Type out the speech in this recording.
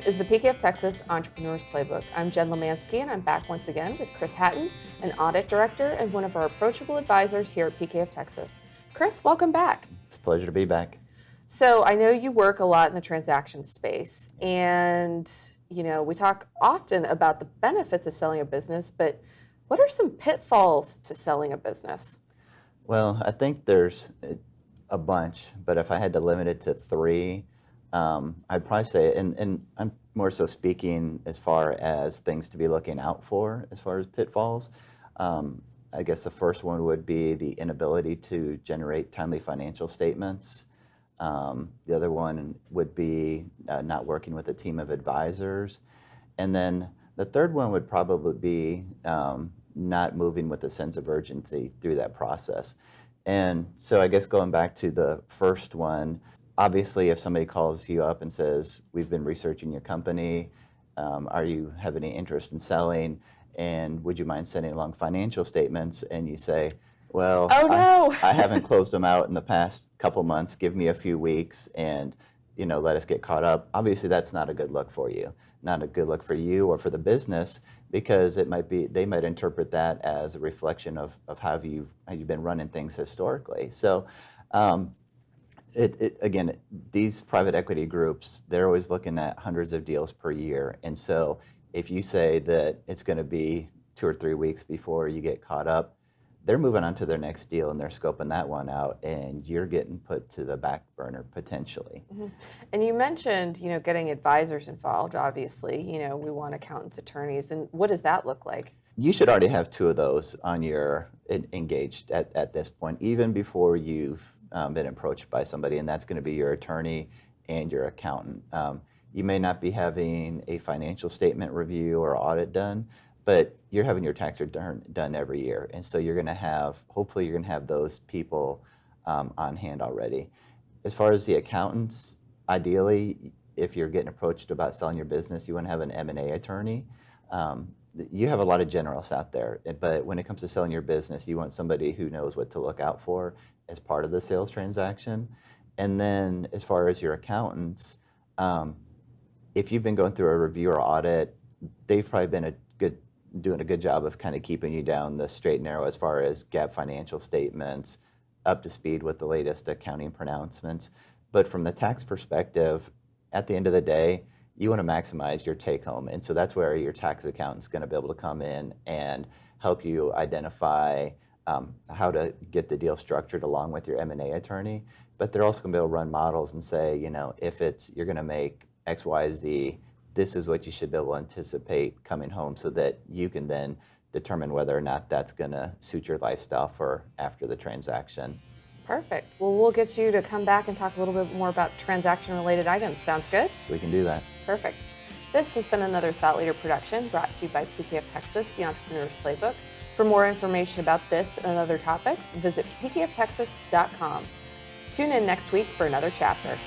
is the PKF Texas Entrepreneurs Playbook. I'm Jen Lemanski, and I'm back once again with Chris Hatten, an Audit Director and one of our approachable advisors here at PKF Texas. Chris, welcome back. It's a pleasure to be back. So I know you work a lot in the transaction space, and we talk often about the benefits of selling a business, but what are some pitfalls to selling a business? Well, I think there's a bunch, but if I had to limit it to three, I'd probably say, and I'm more so speaking as far as things to be looking out for as far as pitfalls. I guess the first one would be the inability to generate timely financial statements. The other one would be not working with a team of advisors. And then the third one would probably be not moving with a sense of urgency through that process. And so I guess going back to the first one, obviously if somebody calls you up and says, we've been researching your company, are you have any interest in selling, and would you mind sending along financial statements? And you say, well, oh, no. I haven't closed them out in the past couple months, give me a few weeks and let us get caught up. Obviously that's not a good look for you, not a good look for you or for the business, because they might interpret that as a reflection of how you've been running things historically. So again, these private equity groups, they're always looking at hundreds of deals per year. And so if you say that it's going to be 2 or 3 weeks before you get caught up, they're moving on to their next deal and they're scoping that one out, and you're getting put to the back burner potentially. Mm-hmm. And you mentioned, getting advisors involved. Obviously, we want accountants, attorneys, and what does that look like? You should already have 2 of those on your engaged at this point, even before you've been approached by somebody, and that's going to be your attorney and your accountant. You may not be having a financial statement review or audit done, but you're having your tax return done every year. And so hopefully you're gonna have those people on hand already. As far as the accountants, ideally, if you're getting approached about selling your business, you wanna have an M&A attorney. You have a lot of generalists out there, but when it comes to selling your business, you want somebody who knows what to look out for as part of the sales transaction. And then as far as your accountants, if you've been going through a review or audit, they've probably been doing a good job of kind of keeping you down the straight and narrow as far as GAAP financial statements, up to speed with the latest accounting pronouncements. But from the tax perspective, at the end of the day, you want to maximize your take home. And so that's where your tax accountant's going to be able to come in and help you identify how to get the deal structured along with your M&A attorney. But they're also going to be able to run models and say, if you're going to make X, Y, Z, this is what you should be able to anticipate coming home, so that you can then determine whether or not that's going to suit your lifestyle for after the transaction. Perfect. Well, we'll get you to come back and talk a little bit more about transaction-related items. Sounds good? We can do that. Perfect. This has been another Thought Leader production brought to you by PKF Texas, the Entrepreneur's Playbook. For more information about this and other topics, visit pkftexas.com. Tune in next week for another chapter.